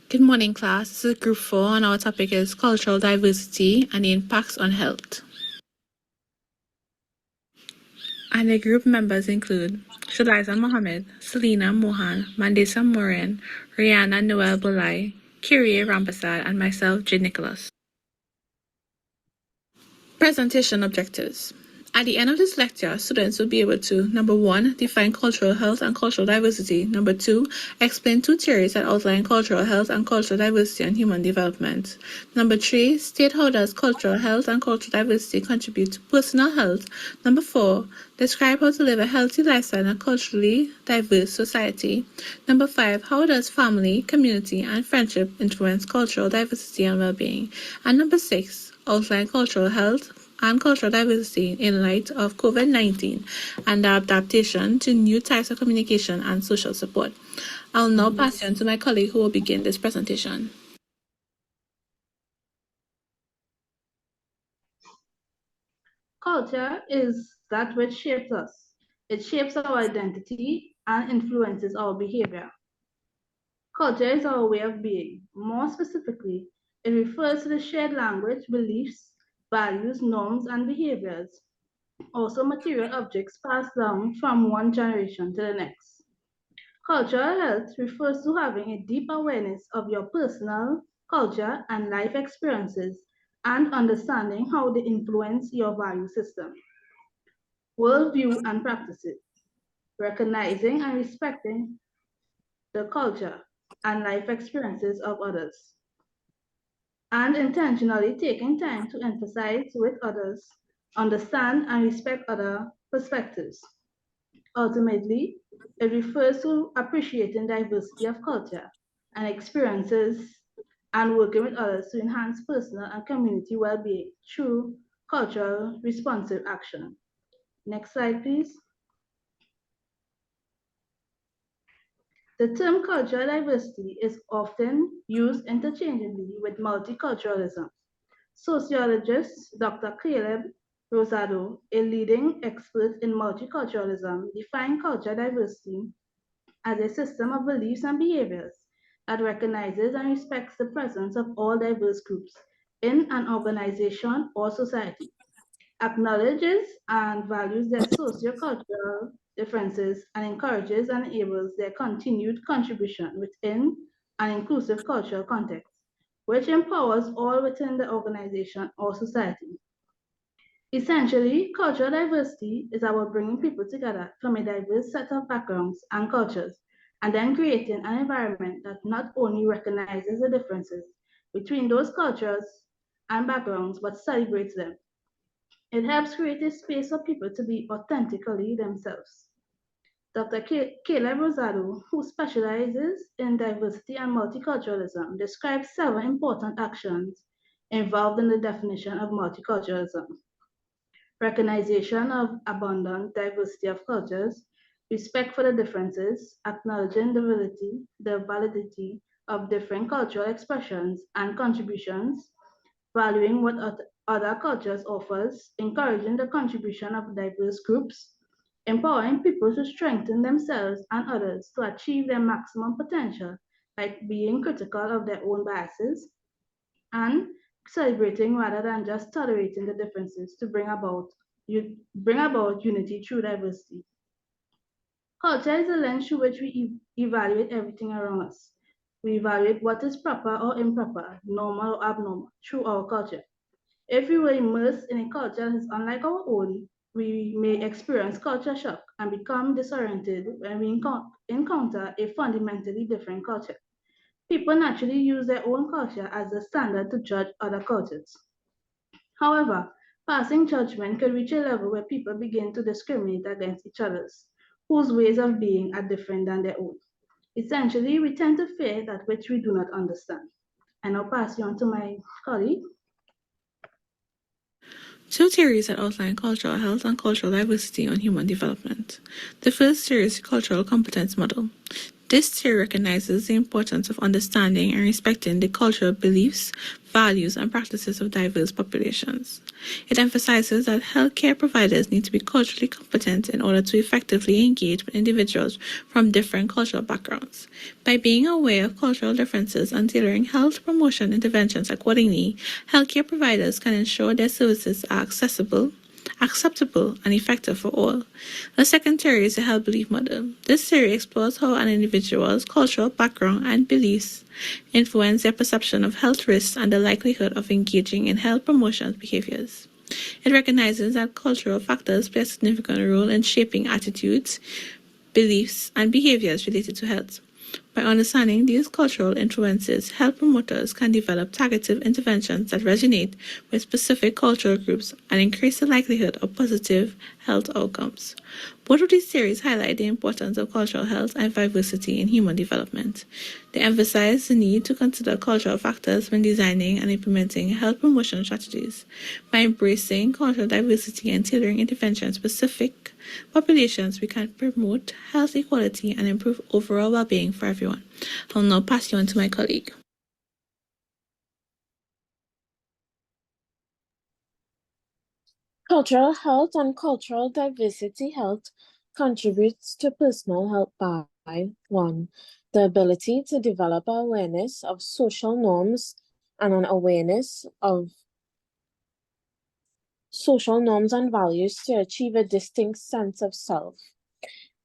Good morning, class. This is Group 4, and our topic is cultural diversity and the impacts on health. And the group members include Shulaiza Mohammed, Selena Mohan, Mandesa Morin, Rihanna Noel Bulai, Kyrie Rampasad, and myself, J. Nicholas. Presentation objectives. At the end of this lecture, students will be able to, number 1, define cultural health and cultural diversity. Number 2, explain 2 theories that outline cultural health and cultural diversity and human development. Number 3, state how does cultural health and cultural diversity contribute to personal health. Number 4, describe how to live a healthy lifestyle in a culturally diverse society. Number 5, how does family, community, and friendship influence cultural diversity and well-being. And number 6, outline cultural health and cultural diversity in light of COVID-19 and the adaptation to new types of communication and social support. I'll now pass you on to my colleague who will begin this presentation. Culture is that which shapes us. It shapes our identity and influences our behavior. Culture is our way of being. More specifically, it refers to the shared language, beliefs, values, norms, and behaviors. Also, material objects passed down from one generation to the next. Cultural health refers to having a deep awareness of your personal culture and life experiences and understanding how they influence your value system, worldview, and practices. Recognizing and respecting the culture and life experiences of others, and intentionally taking time to emphasize with others, understand and respect other perspectives. Ultimately, it refers to appreciating diversity of culture and experiences and working with others to enhance personal and community well-being through cultural responsive action. Next slide, please. The term cultural diversity is often used interchangeably with multiculturalism. Sociologist Dr. Caleb Rosado, a leading expert in multiculturalism, defined cultural diversity as a system of beliefs and behaviors that recognizes and respects the presence of all diverse groups in an organization or society, acknowledges and values their socio-cultural differences, and encourages and enables their continued contribution within an inclusive cultural context, which empowers all within the organization or society. Essentially, cultural diversity is about bringing people together from a diverse set of backgrounds and cultures, and then creating an environment that not only recognizes the differences between those cultures and backgrounds, but celebrates them. It helps create a space for people to be authentically themselves. Dr. Caleb Rosado, who specializes in diversity and multiculturalism, describes several important actions involved in the definition of multiculturalism: recognition of abundant diversity of cultures, respect for the differences, acknowledging the validity of different cultural expressions and contributions, valuing what other cultures offers, encouraging the contribution of diverse groups, empowering people to strengthen themselves and others to achieve their maximum potential by being critical of their own biases, and celebrating rather than just tolerating the differences to bring about unity through diversity. Culture is the lens through which we evaluate everything around us. We evaluate what is proper or improper, normal or abnormal, through our culture. If we were immersed in a culture that is unlike our own, we may experience culture shock and become disoriented when we encounter a fundamentally different culture. People naturally use their own culture as a standard to judge other cultures. However, passing judgment can reach a level where people begin to discriminate against each other's, whose ways of being are different than their own. Essentially, we tend to fear that which we do not understand. I now pass you on to my colleague. 2 theories that outline cultural health and cultural diversity on human development. The first theory is the cultural competence model. This theory recognizes the importance of understanding and respecting the cultural beliefs, values, and practices of diverse populations. It emphasizes that healthcare providers need to be culturally competent in order to effectively engage with individuals from different cultural backgrounds. By being aware of cultural differences and tailoring health promotion interventions accordingly, healthcare providers can ensure their services are accessible, acceptable, and effective for all. The second theory is the health belief model. This theory explores how an individual's cultural background and beliefs influence their perception of health risks and the likelihood of engaging in health promotion behaviors. It recognizes that cultural factors play a significant role in shaping attitudes, beliefs, and behaviors related to health. By understanding these cultural influences, health promoters can develop targeted interventions that resonate with specific cultural groups and increase the likelihood of positive health outcomes. Both of these theories highlight the importance of cultural health and diversity in human development. They emphasize the need to consider cultural factors when designing and implementing health promotion strategies. By embracing cultural diversity and tailoring interventions specific populations, we can promote health equality and improve overall well-being for everyone. I'll now pass you on to my colleague. Cultural health and cultural diversity health contributes to personal health by one, the ability to develop awareness of social norms and an awareness of social norms and values to achieve a distinct sense of self.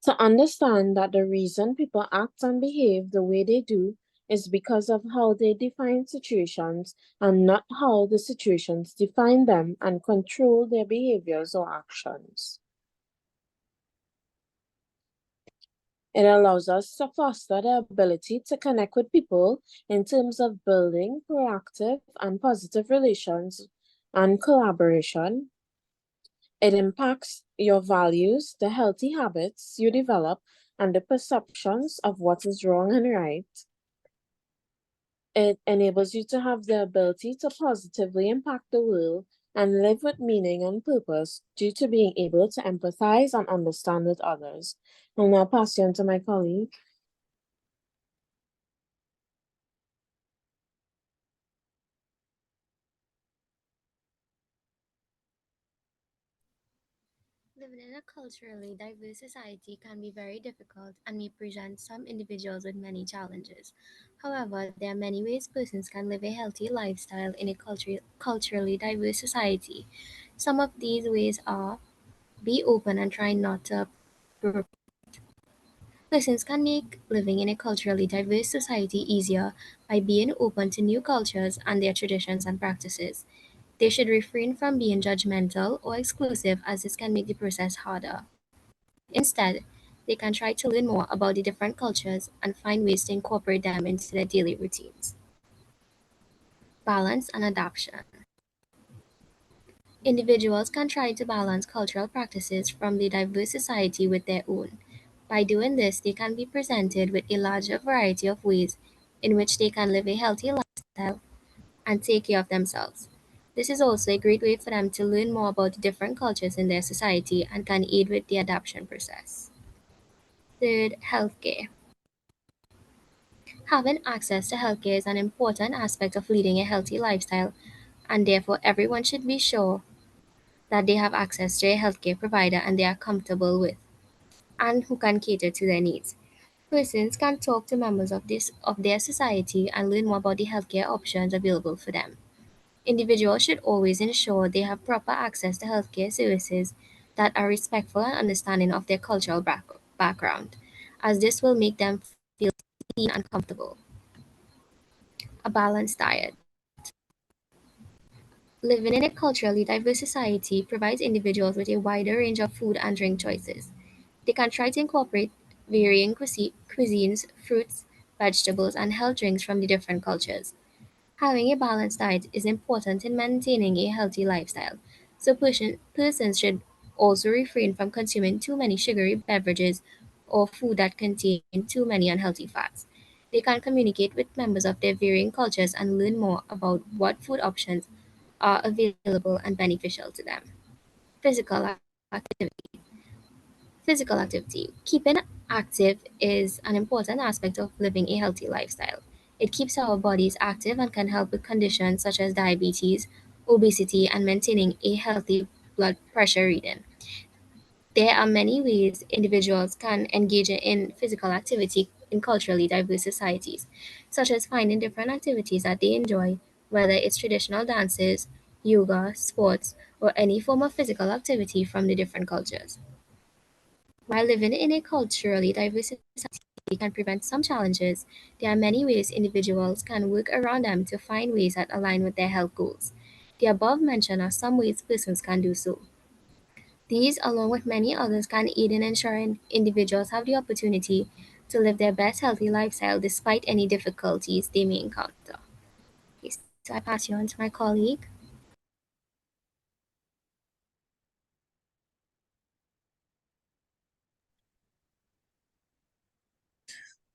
To understand that the reason people act and behave the way they do is because of how they define situations and not how the situations define them and control their behaviors or actions. It allows us to foster the ability to connect with people in terms of building proactive and positive relations and collaboration. It impacts your values, the healthy habits you develop, and the perceptions of what is wrong and right. It enables you to have the ability to positively impact the world and live with meaning and purpose due to being able to empathize and understand with others. I'll now pass you on to my colleague. Living in a culturally diverse society can be very difficult and may present some individuals with many challenges. However, there are many ways persons can live a healthy lifestyle in a culturally diverse society. Some of these ways are: be open and try not to appropriate. Persons can make living in a culturally diverse society easier by being open to new cultures and their traditions and practices. They should refrain from being judgmental or exclusive, as this can make the process harder. Instead, they can try to learn more about the different cultures and find ways to incorporate them into their daily routines. Balance and adaptation. Individuals can try to balance cultural practices from the diverse society with their own. By doing this, they can be presented with a larger variety of ways in which they can live a healthy lifestyle and take care of themselves. This is also a great way for them to learn more about the different cultures in their society and can aid with the adaptation process. Third, healthcare. Having access to healthcare is an important aspect of leading a healthy lifestyle, and therefore everyone should be sure that they have access to a healthcare provider and they are comfortable with and who can cater to their needs. Persons can talk to members of their society and learn more about the healthcare options available for them. Individuals should always ensure they have proper access to healthcare services that are respectful and understanding of their cultural background, as this will make them feel seen and comfortable. A balanced diet. Living in a culturally diverse society provides individuals with a wider range of food and drink choices. They can try to incorporate varying cuisines, fruits, vegetables, and health drinks from the different cultures. Having a balanced diet is important in maintaining a healthy lifestyle, so persons should also refrain from consuming too many sugary beverages or food that contain too many unhealthy fats. They can communicate with members of their varying cultures and learn more about what food options are available and beneficial to them. Physical activity. Physical activity. Keeping active is an important aspect of living a healthy lifestyle. It keeps our bodies active and can help with conditions such as diabetes, obesity, and maintaining a healthy blood pressure reading. There are many ways individuals can engage in physical activity in culturally diverse societies, such as finding different activities that they enjoy, whether it's traditional dances, yoga, sports, or any form of physical activity from the different cultures. While living in a culturally diverse society can prevent some challenges, there are many ways individuals can work around them to find ways that align with their health goals. The above mentioned are some ways persons can do so. These, along with many others, can aid in ensuring individuals have the opportunity to live their best healthy lifestyle despite any difficulties they may encounter. Okay, so I pass you on to my colleague.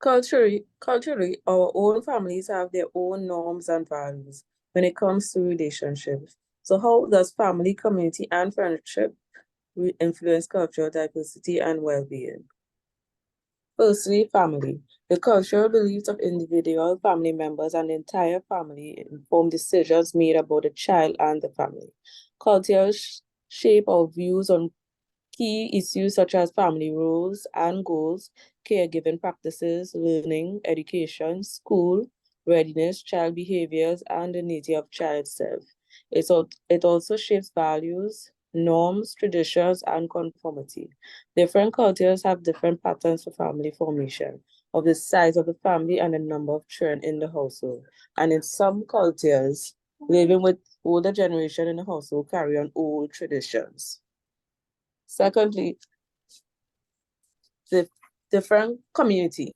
Culturally, our own families have their own norms and values when it comes to relationships. So how does family, community, and friendship influence cultural diversity and well-being? Firstly, family. The cultural beliefs of individual family members and the entire family inform decisions made about the child and the family. Cultures shape our views on key issues such as family roles and goals, caregiving practices, learning, education, school, readiness, child behaviors, and the nature of child self. It also shapes values, norms, traditions, and conformity. Different cultures have different patterns for family formation, of the size of the family and the number of children in the household. And in some cultures, living with older generation in the household carry on old traditions. Secondly, the different community.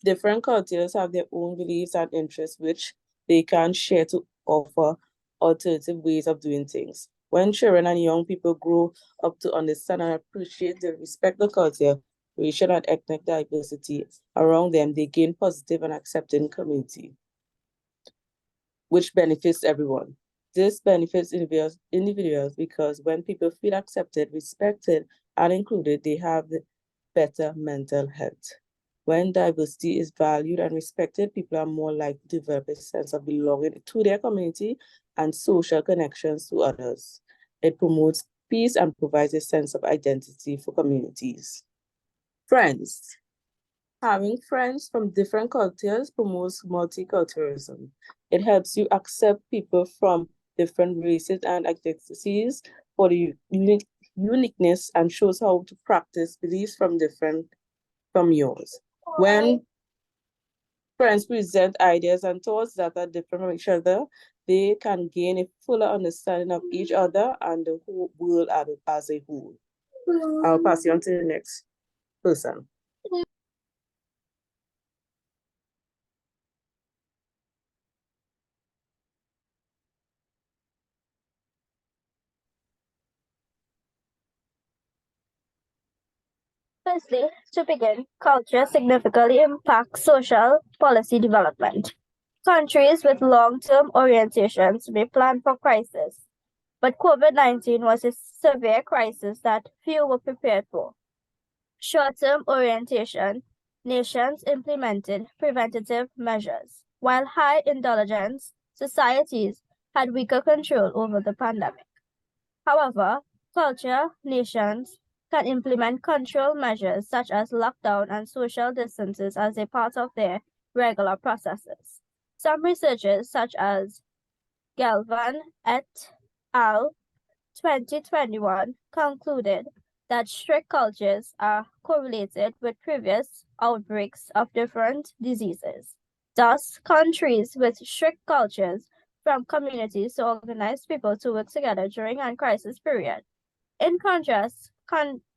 Different cultures have their own beliefs and interests, which they can share to offer alternative ways of doing things. When children and young people grow up to understand and appreciate the respect the culture, racial and ethnic diversity around them, they gain positive and accepting community, which benefits everyone. This benefits individuals because when people feel accepted, respected, and included, they have better mental health. When diversity is valued and respected, people are more likely to develop a sense of belonging to their community and social connections to others. It promotes peace and provides a sense of identity for communities. Friends. Having friends from different cultures promotes multiculturalism. It helps you accept people from different races and ethnicities for the uniqueness and shows how to practice beliefs from yours. When friends present ideas and thoughts that are different from each other, they can gain a fuller understanding of each other and the whole world as a whole. I'll pass you on to the next person. Firstly, to begin, culture significantly impacts social policy development. Countries with long-term orientations may plan for crisis, but COVID-19 was a severe crisis that few were prepared for. Short-term orientation, nations implemented preventative measures, while high indulgence societies had weaker control over the pandemic. However, culture nations can implement control measures such as lockdown and social distances as a part of their regular processes. Some researchers, such as Galvan et al. 2021, concluded that strict cultures are correlated with previous outbreaks of different diseases. Thus, countries with strict cultures from communities to organize people to work together during a crisis period. In contrast,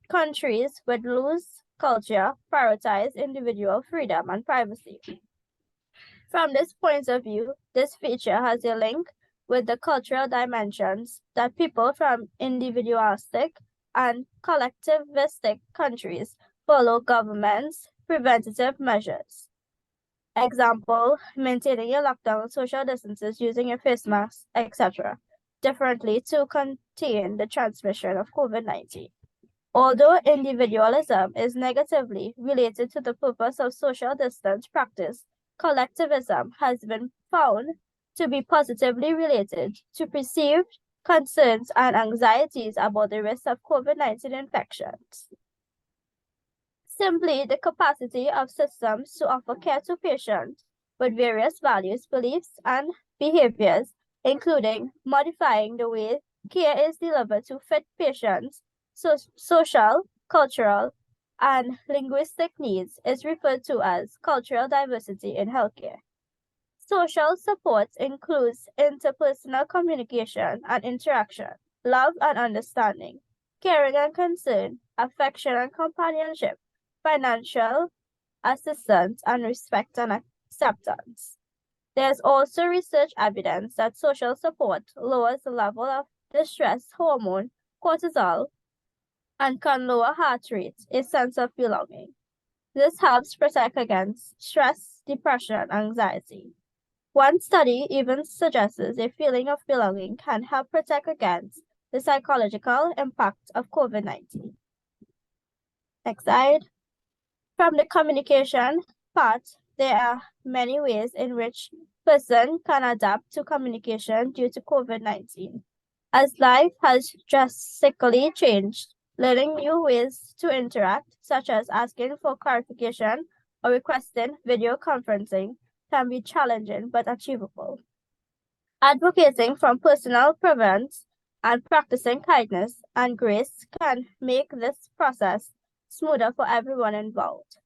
countries with loose culture prioritize individual freedom and privacy. From this point of view, this feature has a link with the cultural dimensions that people from individualistic and collectivistic countries follow governments' preventative measures. Example, maintaining a lockdown, social distances, using a face mask, etc., differently to contain the transmission of COVID-19. Although individualism is negatively related to the purpose of social distance practice, collectivism has been found to be positively related to perceived concerns and anxieties about the risk of COVID-19 infections. Simply, the capacity of systems to offer care to patients with various values, beliefs, and behaviors, including modifying the way care is delivered to fit patients' social, cultural, and linguistic needs, is referred to as cultural diversity in healthcare. Social support includes interpersonal communication and interaction, love and understanding, caring and concern, affection and companionship, financial assistance, and respect and acceptance. There's also research evidence that social support lowers the level of the stress hormone, cortisol, and can lower heart rate, a sense of belonging. This helps protect against stress, depression, anxiety. One study even suggests a feeling of belonging can help protect against the psychological impact of COVID-19. Next slide. From the communication part, there are many ways in which person can adapt to communication due to COVID-19. As life has drastically changed, learning new ways to interact, such as asking for clarification or requesting video conferencing, can be challenging but achievable. Advocating for personal preference and practicing kindness and grace can make this process smoother for everyone involved.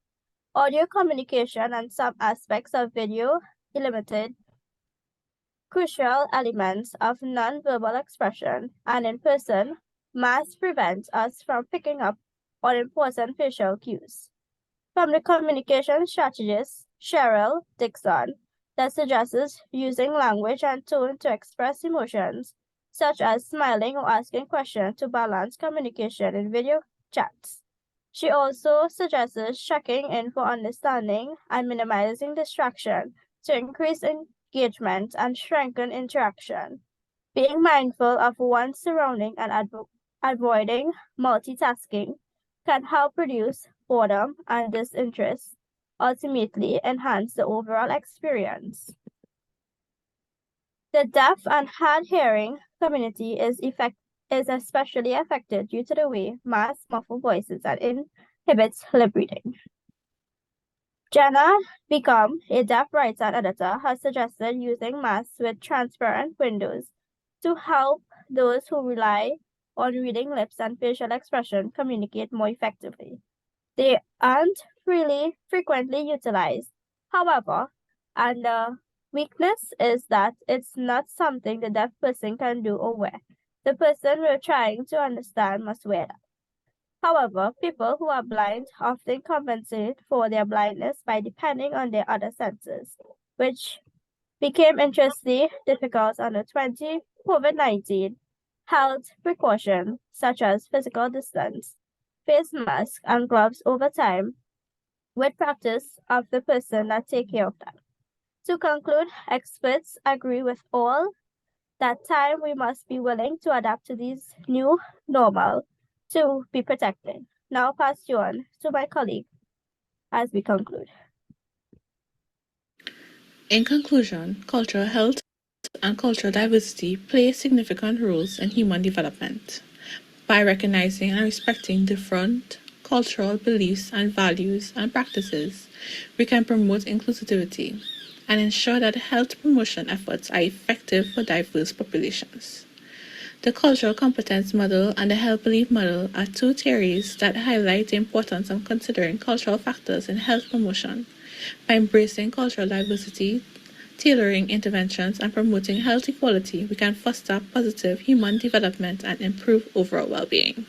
Audio communication and some aspects of video limited crucial elements of nonverbal expression, and in person, masks prevent us from picking up on important facial cues. From the communication strategist Cheryl Dixon, that suggests using language and tone to express emotions, such as smiling or asking questions to balance communication in video chats. She also suggests checking in for understanding and minimizing distraction to increase engagement and strengthen interaction. Being mindful of one's surrounding and avoiding multitasking can help reduce boredom and disinterest, ultimately enhance the overall experience. The deaf and hard-hearing community is especially affected due to the way masks muffle voices and inhibits lip reading. Jenna Become, a deaf writer and editor, has suggested using masks with transparent windows to help those who rely on reading lips and facial expression communicate more effectively. They aren't really frequently utilized, however, and the weakness is that it's not something the deaf person can do or wear. The person we're trying to understand must wear that. However, people who are blind often compensate for their blindness by depending on their other senses, which became interestingly difficult under COVID-19 health precautions such as physical distance, face masks, and gloves over time, with practice of the person that take care of them. To conclude, experts agree with all that time we must be willing to adapt to these new normal to be protected. Now pass you on to my colleague as we conclude. In conclusion, cultural health and cultural diversity play significant roles in human development. By recognizing and respecting different cultural beliefs and values and practices, we can promote inclusivity and ensure that health promotion efforts are effective for diverse populations. The cultural competence model and the health belief model are two theories that highlight the importance of considering cultural factors in health promotion. By embracing cultural diversity, tailoring interventions, and promoting health equality, we can foster positive human development and improve overall well-being.